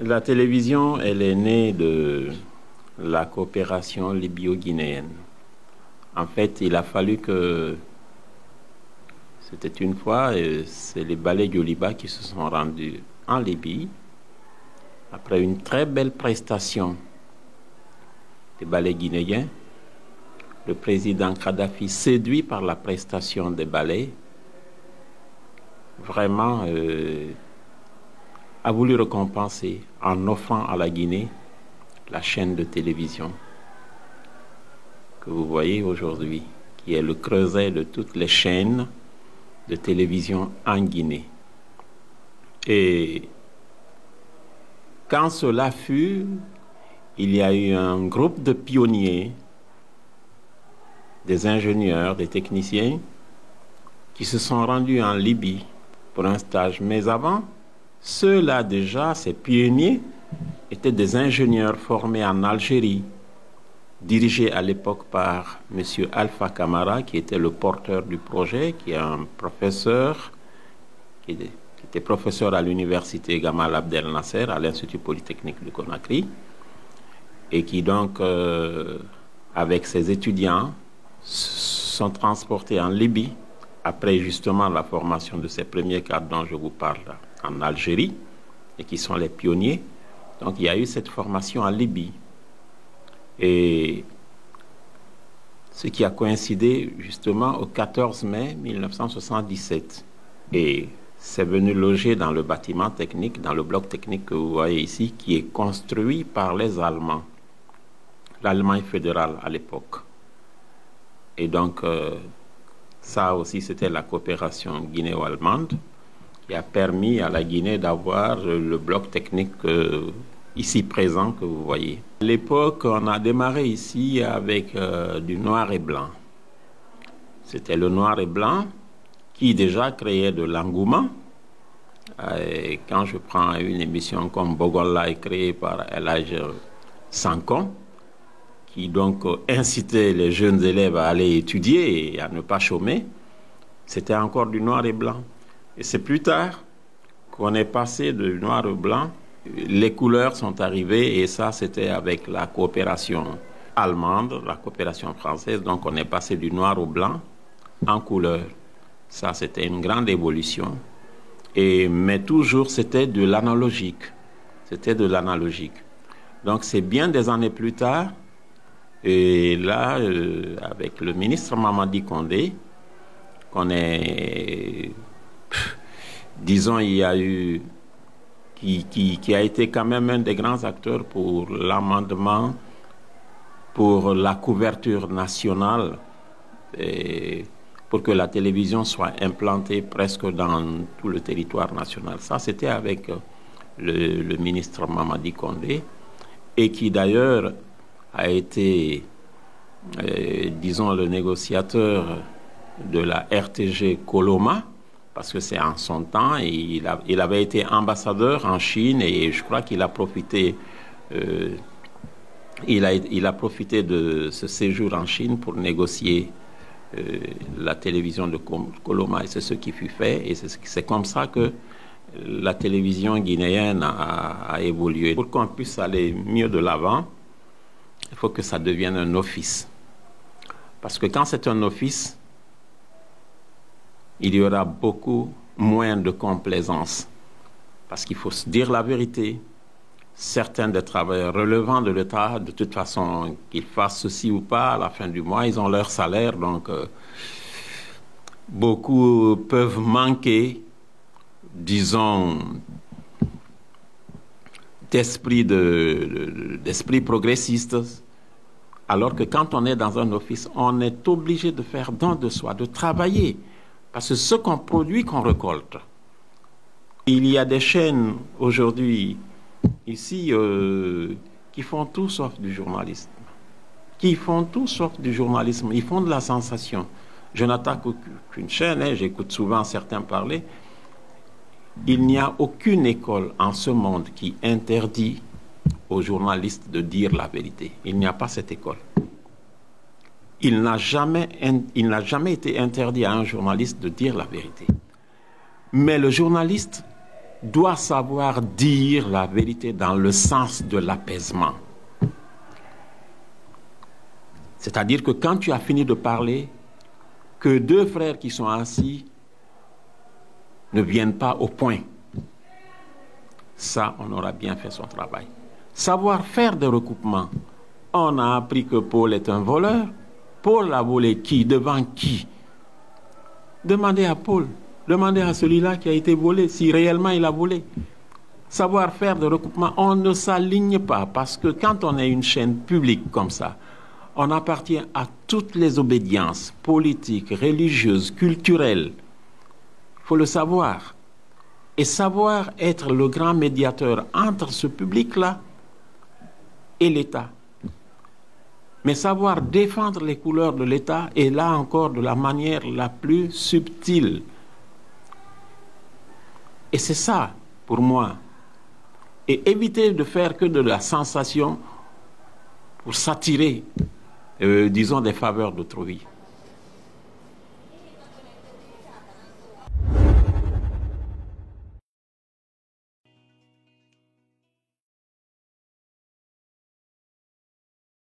La télévision, elle est née de la coopération libyo-guinéenne. En fait, il a fallu que... C'était une fois, c'est les ballets Yoliba qui se sont rendus en Libye après une très belle prestation des ballets guinéens. Le président Kadhafi, séduit par la prestation des ballets, vraiment a voulu récompenser en offrant à la Guinée la chaîne de télévision que vous voyez aujourd'hui, qui est le creuset de toutes les chaînes de télévision en Guinée. Et quand cela fut, il y a eu un groupe de pionniers, des ingénieurs, des techniciens, qui se sont rendus en Libye pour un stage. Mais avant, ceux-là déjà, ces pionniers, étaient des ingénieurs formés en Algérie, dirigés à l'époque par M. Alpha Camara, qui était le porteur du projet, qui est un professeur, qui était professeur à l'université Gamal Abdel Nasser, à l'Institut Polytechnique de Conakry, et qui donc, avec ses étudiants, sont transportés en Libye, après justement la formation de ces premiers cadres dont je vous parle en Algérie, et qui sont les pionniers. Donc il y a eu cette formation en Libye. Et ce qui a coïncidé justement au 14 mai 1977. Et c'est venu loger dans le bâtiment technique, dans le bloc technique que vous voyez ici, qui est construit par les Allemands, l'Allemagne fédérale à l'époque. Et donc, ça aussi, c'était la coopération guinéo-allemande qui a permis à la Guinée d'avoir le bloc technique ici présent que vous voyez. À l'époque, on a démarré ici avec du noir et blanc. C'était le noir et blanc qui déjà créait de l'engouement. Et quand je prends une émission comme Bogola, créée par El Hadj Sankon, qui donc incitait les jeunes élèves à aller étudier et à ne pas chômer, c'était encore du noir et blanc. Et c'est plus tard qu'on est passé du noir au blanc. Les couleurs sont arrivées et ça, c'était avec la coopération allemande, la coopération française. Donc, on est passé du noir au blanc en couleur. Ça, c'était une grande évolution. Mais toujours, c'était de l'analogique. C'était de l'analogique. Donc, c'est bien des années plus tard. Et là, avec le ministre Mamadi Condé, qu'on est... disons, il y a eu... Qui a été quand même un des grands acteurs pour l'amendement, pour la couverture nationale, et pour que la télévision soit implantée presque dans tout le territoire national. Ça, c'était avec le ministre Mamadi Condé, et qui d'ailleurs a été, disons, le négociateur de la RTG Coloma, parce que c'est en son temps, et il avait été ambassadeur en Chine, et je crois qu'il a profité, il a profité de ce séjour en Chine pour négocier la télévision de Coloma, et c'est ce qui fut fait, et c'est comme ça que la télévision guinéenne a évolué. Pour qu'on puisse aller mieux de l'avant, il faut que ça devienne un office. Parce que quand c'est un office, il y aura beaucoup moins de complaisance. Parce qu'il faut se dire la vérité. Certains des travailleurs relevant de l'État, de toute façon, qu'ils fassent ceci ou pas, à la fin du mois, ils ont leur salaire. Donc, beaucoup peuvent manquer, disons, d'esprit progressiste. Alors que quand on est dans un office, on est obligé de faire don de soi, de travailler. Parce que ce qu'on produit, qu'on récolte. Il y a des chaînes aujourd'hui, ici, qui font tout sauf du journalisme. Qui font tout sauf du journalisme. Ils font de la sensation. Je n'attaque aucune chaîne, hein, j'écoute souvent certains parler. Il n'y a aucune école en ce monde qui interdit aux journalistes de dire la vérité. Il n'y a pas cette école. Il n'a jamais été interdit à un journaliste de dire la vérité. Mais le journaliste doit savoir dire la vérité dans le sens de l'apaisement. C'est-à-dire que quand tu as fini de parler, que deux frères qui sont assis ne viennent pas au point. Ça, on aura bien fait son travail. Savoir faire des recoupements. On a appris que Paul est un voleur. Paul a volé qui? Devant qui? Demandez à Paul. Demandez à celui-là qui a été volé si réellement il a volé. Savoir faire des recoupements. On ne s'aligne pas parce que quand on est une chaîne publique comme ça, on appartient à toutes les obédiences politiques, religieuses, culturelles. Il faut le savoir. Et savoir être le grand médiateur entre ce public-là et l'État. Mais savoir défendre les couleurs de l'État est là encore de la manière la plus subtile. Et c'est ça, pour moi. Et éviter de faire que de la sensation pour s'attirer, disons, des faveurs d'autrui.